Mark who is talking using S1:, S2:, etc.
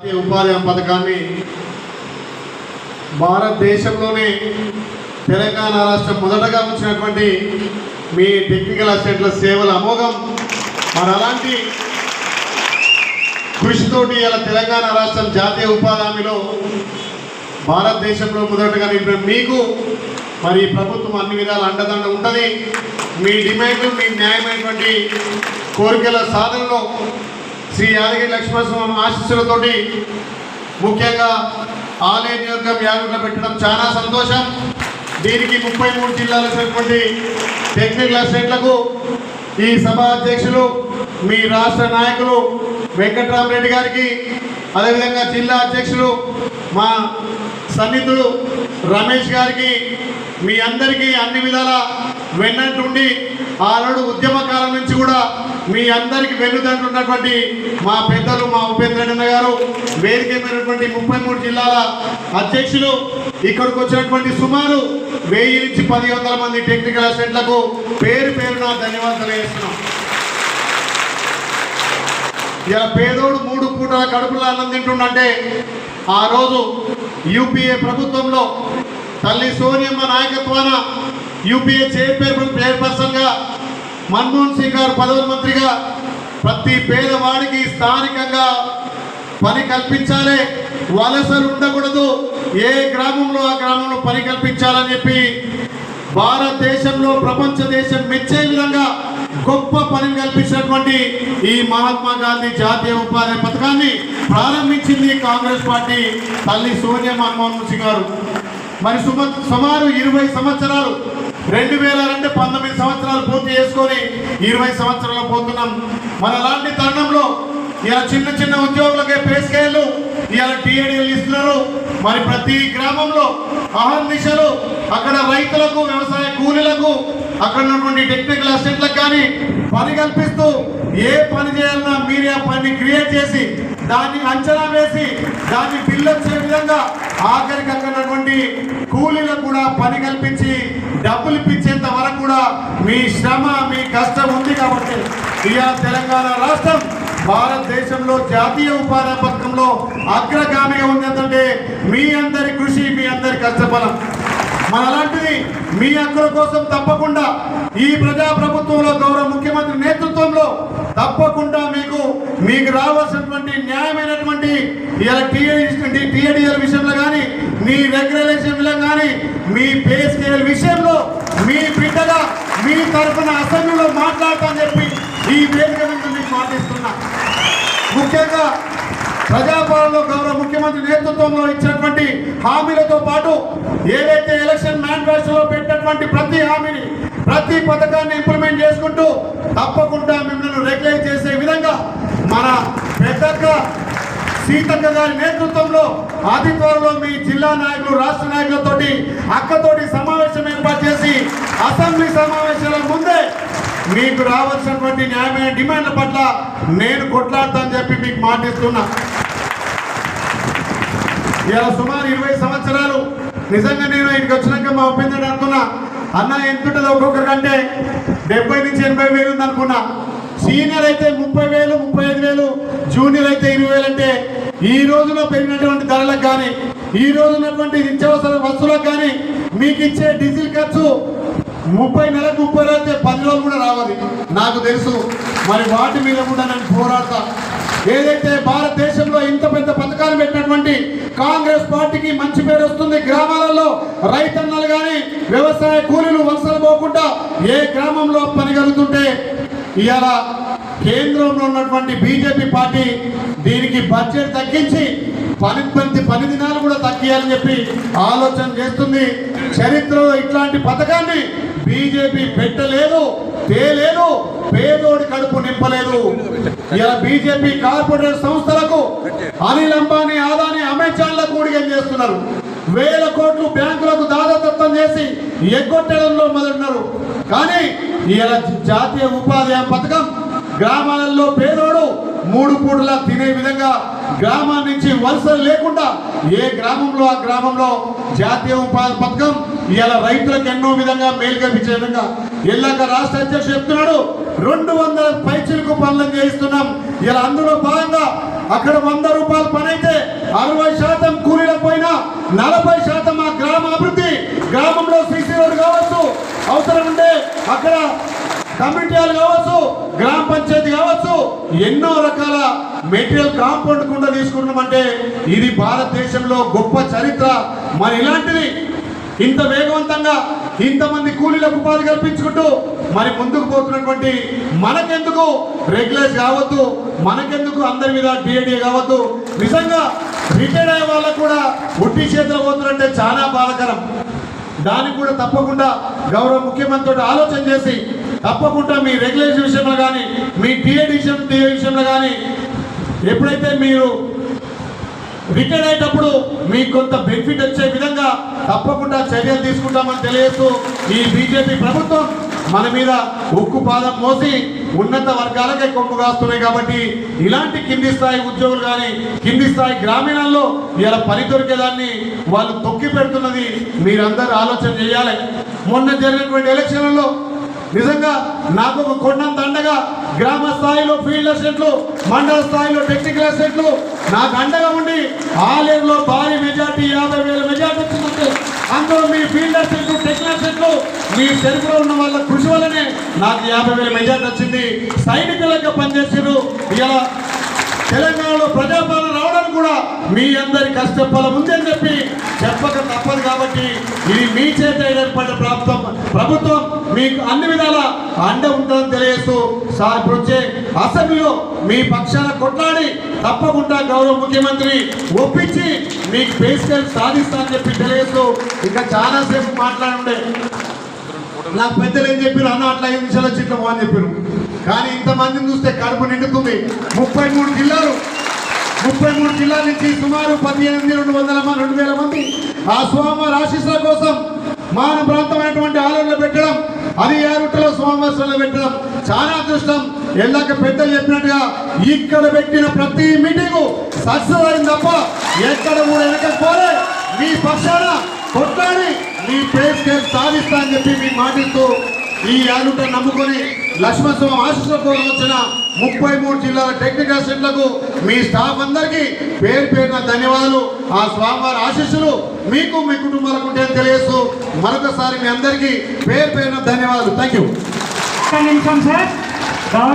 S1: ఉపాధి పథకాన్ని భారతదేశంలోనే తెలంగాణ రాష్ట్రం మొదటగా వచ్చినటువంటి మీ టెక్నికల్ అసిస్టెంట్ల సేవల అమోఘం. మరి అలాంటి కృషితోటి ఇలా తెలంగాణ రాష్ట్రం జాతీయ ఉపాధి హామీలో భారతదేశంలో మొదటగా మీకు మరి ప్రభుత్వం అన్ని విధాల అండదండ ఉంటుంది. మీ డిమాండ్లు మీ న్యాయమైనటువంటి కోరికల సాధనలో శ్రీ యాదగిరి లక్ష్మణస్వామి ఆశీస్సులతోటి ముఖ్యంగా ఆలయ నియోజకం యాదగిరిలో పెట్టడం చాలా సంతోషం. దీనికి 33 జిల్లాల టెక్నికల్ అసిస్టెంట్లకు ఈ సభ అధ్యక్షులు మీ రాష్ట్ర నాయకులు వెంకట్రామరెడ్డి గారికి, అదేవిధంగా జిల్లా అధ్యక్షులు మా సన్నిధులు రమేష్ గారికి, మీ అందరికీ అన్ని విధాల వెన్నంటుండి ఆనాడు ఉద్యమకాలం నుంచి కూడా మీ అందరికీ వెన్నుదంటున్నటువంటి మా పెద్దలు మా ఉపేంద్రన్న గారు, వేదికమైనటువంటి 33 జిల్లాల అధ్యక్షులు, ఇక్కడికి వచ్చినటువంటి సుమారు 1000 నుంచి 1000 మంది టెక్నికల్ అసిస్టెంట్లకు పేరు పేరున ధన్యవాదాలు చేస్తున్నాం. ఇలా పేదోడు 3 పూటల కడుపులో అన్నం తింటుండంటే ఆ రోజు యూపీఏ ప్రభుత్వంలో తల్లి సోనియమ్మ నాయకత్వాన యూపీఏ చైర్పర్సన్గా మన్మోహన్ సింగ్ గారు ప్రధానమంత్రిగా ప్రతి పేదవాడికి స్థానికంగా పని కల్పించాలి, వలసలు ఉండకూడదు, ఏ గ్రామంలో ఆ గ్రామంలో పని కల్పించాలని చెప్పి భారతదేశంలో ప్రపంచ దేశం మెచ్చే విధంగా గొప్ప పని కల్పించినటువంటి ఈ మహాత్మా గాంధీ జాతీయ ఉపాధి పథకాన్ని ప్రారంభించింది కాంగ్రెస్ పార్టీ తల్లి సోనియా మన్మోహన్ సింగ్ గారు. మరి సుమారు 20 సంవత్సరాలు 2000 అంటే 19 సంవత్సరాలు పూర్తి చేసుకొని 20 సంవత్సరాలు పోతున్నాం. మరి అలాంటి తరుణంలో ఇలా చిన్న ఉద్యోగులకే పే స్కేళ్ళు ఇలా టీఏడీలు ఇస్తున్నారు. మరి ప్రతి గ్రామంలో అహర్నిశలు అక్కడ రైతులకు, వ్యవసాయ కూలీలకు, అక్కడ ఉన్నటువంటి టెక్నికల్ అసిస్టెంట్లకు కానీ పని కల్పిస్తూ ఏ పని చేయాలన్నా మీరే ఆ పని క్రియేట్ చేసి దాన్ని అంచనా వేసి దాన్ని బిల్లు వచ్చే విధంగా ఆఖరికి అక్కడ ఉన్నటువంటి కూలీలకు కూడా పని కల్పించి డబ్బులు ఇప్పించేంత వరకు కూడా మీ శ్రమ మీ కష్టం ఉంది. కాబట్టి ఇవాళ తెలంగాణ రాష్ట్రం భారతదేశంలో జాతీయ ఉపాధి పథకంలో అగ్రగామిగా ఉన్నదంటే మీ అందరి కృషి, మీ అందరి కష్టఫలం. మన అలాంటిది మీ హక్కుల కోసం తప్పకుండా ఈ ప్రజాప్రభుత్వంలో గౌరవ ముఖ్యమంత్రి నేతృత్వంలో తప్పకుండా మీకు రావాల్సినటువంటి న్యాయమైనటువంటి ఇలా టీఏడీఎల్ విషయంలో కానీ, మీ రెగ్యులేషన్లో కానీ, మీ పే స్కేల్ విషయంలో మీ బిడ్డగా మీ తరఫున అసెంబ్లీలో మాట్లాడతామని చెప్పి ఈ వేదిక నుంచి మీకు మాటిస్తున్నా. ముఖ్యంగా ప్రజాపాలనలో గౌరవ ముఖ్యమంత్రి నేతృత్వంలో ఇచ్చినటువంటి హామీలతో పాటు ఏదైతే ఎలక్షన్ మేనిఫెస్టోలో పెట్టినటువంటి ప్రతి హామీని, ప్రతి పథకాన్ని ఇంప్లిమెంట్ చేసుకుంటూ తప్పకుండా మిమ్మల్ని రెగ్యులేట్ చేసే విధంగా మన పెద్దక్క సీతక్క గారి నేతృత్వంలో అతి త్వరలో మీ జిల్లా నాయకులు, రాష్ట్ర నాయకులతోటి అక్కతోటి సమావేశం ఏర్పాటు చేసి అసెంబ్లీ సమావేశాల ముందే మీకు రావాల్సినటువంటి న్యాయమైన డిమాండ్ల పట్ల నేను కొట్లాడతానని చెప్పి మీకు మాటిస్తున్నా. ఇలా సుమారు 20 సంవత్సరాలు నిజంగా నేను ఇంటికి వచ్చినాక మా ఉపేంద్రుడు అనుకున్నా, అన్న ఎంతుంటుంది ఒక్కొక్కరి కంటే 70 నుంచి 80 వేలు ఉంది అనుకున్నా. సీనియర్ అయితే 30,000, 35,000, జూనియర్ అయితే 20,000 అంటే ఈ రోజులో పెరిగినటువంటి ధరలకు కానీ, ఈ రోజు ఉన్నటువంటి నిత్యావసర వస్తువులకు కానీ మీకు ఇచ్చే డీజిల్ ఖర్చు 30 నెలకు 30 అయితే 10 రోజులు కూడా రావాలి నాకు తెలుసు. మరి వాటి మీద కూడా నేను పోరాడతా. ఏదైతే భారతదేశంలో ఇంత పెద్ద పథకాలు పెట్టినటువంటి కాంగ్రెస్ పార్టీకి మంచి పేరు వస్తుంది. గ్రామాలలో రైతన్నలు కానీ, వ్యవసాయ కూలీలు వలసలు పోకుండా ఏ గ్రామంలో పని కలుగుతుంటే ఇవాళ కేంద్రంలో ఉన్నటువంటి బీజేపీ పార్టీ దీనికి బడ్జెట్ తగ్గించి పని దినాలు కూడా తగ్గియాలని చెప్పి ఆలోచన చేస్తుంది. చరిత్రలో ఇట్లాంటి పథకాన్ని బీజేపీ పెట్టలేదు, తేలేదు, పేదోడి కడుపు నింపలేదు. ఇలా బీజేపీ కార్పొరేట్ సంస్థలకు అనిల్ అంబానీ, అదానీ, అమిత్ షాలకు ఊడిగం చేస్తున్నారు. 1000 కోట్లు బ్యాంకులకు దాదాతత్వం చేసి ఎగ్గొట్టడంలో మొదలున్నారు. కానీ ఇలా జాతీయ ఉపాధి పథకం గ్రామాలలో పేదోడు 3 పూటలా తినే విధంగా గ్రామం నుంచి వలసలు లేకుండా ఏ గ్రామంలో ఆ గ్రామంలో జాతీయ ఉపాధి పథకం ఇలా రైతులకు ఎన్నో విధంగా మేలు కల్పించే విధంగా ఎల్లాక రాష్ట్ర అధ్యక్షుడు చెప్తున్నాడు 200 పైచిలకు పనులను చేయిస్తున్నాం. ఇలా అందులో భాగంగా అక్కడ 100 రూపాయల పని అయితే కమిటీలు కావచ్చు, గ్రామ పంచాయతీ కావచ్చు, ఎన్నో రకాల మెటీరియల్ కాంపౌండ్ కుండా తీసుకుంటున్నామంటే ఇది భారతదేశంలో గొప్ప చరిత్ర. మరి ఇలాంటిది ఇంత వేగవంతంగా ఇంతమంది కూలీలకు ఉపాధి కల్పించుకుంటూ మరి ముందుకు పోతున్నటువంటి మనకెందుకు రెగ్యులర్స్ కావద్దు, మనకెందుకు అందరి మీద డిఏడి కావద్దు. నిజంగా రిటైర్డ్ అయ్యే వాళ్ళకు కూడా ఒట్టి చేతులు పోతున్నంటే చాలా బాధాకరం. దానికి కూడా తప్పకుండా గౌరవ ముఖ్యమంత్రి ఆలోచన చేసి తప్పకుండా మీ రెగ్యులేషన్ విషయంలో కానీ, మీ డిఏడి విషయంలో కానీ ఎప్పుడైతే మీరు రిటైర్డ్ అయ్యేటప్పుడు మీకు కొంత బెనిఫిట్ వచ్చే విధంగా తప్పకుండా చర్యలు తీసుకుంటామని తెలియజేస్తూ ఈ బీజేపీ ప్రభుత్వం మన మీద ఉక్కు పాదం మోసి ఉన్నత వర్గాలకే కొమ్ము కాస్తున్నాయి. కాబట్టి ఇలాంటి కింది స్థాయి ఉద్యోగులు కానీ, కింది స్థాయి గ్రామీణాల్లో ఇలా పని దొరికేదాన్ని వాళ్ళు తొక్కి పెడుతున్నది మీరందరూ ఆలోచన చేయాలి. మొన్న జరిగినటువంటి ఎలక్షన్లలో నిజంగా నాకు ఒక కొండంత అండగా గ్రామ స్థాయిలో ఫీల్డ్ అసిస్టెంట్లు, మండల స్థాయిలో టెక్నికల్ అసిస్టెంట్లు నాకు అండగా ఉండి ఆలేరులో భారీ మెజార్టీ 50,000 మెజార్టీ వచ్చిందంటే అందులో మీ ఫీల్డ్ అసిస్టెంట్లు, టెక్నికల్ అసిస్టెంట్లు మీ చెరుకులో ఉన్న వాళ్ళ కృషి వల్లనే నాకు 50,000 మెజార్టీ వచ్చింది. సైనికులుగా పనిచేసారు. ఇలా తెలంగాణలో ప్రజాపాలన రావడానికి కూడా మీ అందరి కష్టఫలం ఉందని చెప్పి చెప్పక తప్పదు. కాబట్టి ఇది మీ చేత ఏర్పడిన ప్రభుత్వం మీకు అన్ని విధాల అండ ఉంటుందని తెలియజేస్తూ ఇప్పుడు వచ్చే అసెంబ్లీలో మీ పక్షాన కొట్లాడి తప్పకుండా గౌరవ ముఖ్యమంత్రి ఒప్పించి మీకు పే స్కేల్ సాధిస్తానని చెప్పి తెలియజేస్తూ ఇంకా చాలాసేపు మాట్లాడుండే నాకు పెద్దలు ఏం చెప్పారు, అన్న అట్లా 5 నిమిషాలు వచ్చి ఇట్లా అని చెప్పారు. కానీ ఇంతమందిని చూస్తే కడుపు నిండుతుంది. 33 జిల్లాల నుంచి సుమారు 18,200 మంది ఆ స్వామివారి ఆశీస్సుల కోసం మాన ప్రాంతమైనటువంటి ఆలయంలో పెట్టడం, అది యారుటలో స్వామివారిలో పెట్టడం చాలా అదృష్టం. ఎల్లాక పెద్దలు చెప్పినట్టుగా ఇక్కడ పెట్టిన ప్రతి మీటింగు సక్సెస్ అయింది తప్ప ఎక్కడ కూడా వెనకపోలే. మీ పక్షాన కొట్లాడి మీ పే స్కేల్ సాధిస్తా అని చెప్పి మీకు మాటిస్తూ ఈ యాలుట నమ్ముకొని లక్ష్మణస్వామి ఆశీస్సుల కోసం వచ్చిన 33 జిల్లాల టెక్నికల్ అసిస్టెంట్లకు మీ స్టాఫ్ అందరికీ పేరు పేరున ధన్యవాదాలు. ఆ స్వామివారి ఆశీస్సులు మీకు మీ కుటుంబాలకు ఉంటాయని తెలియజేస్తూ మరొకసారి మీ అందరికీ పేరు పేరున ధన్యవాదాలు. Thank you.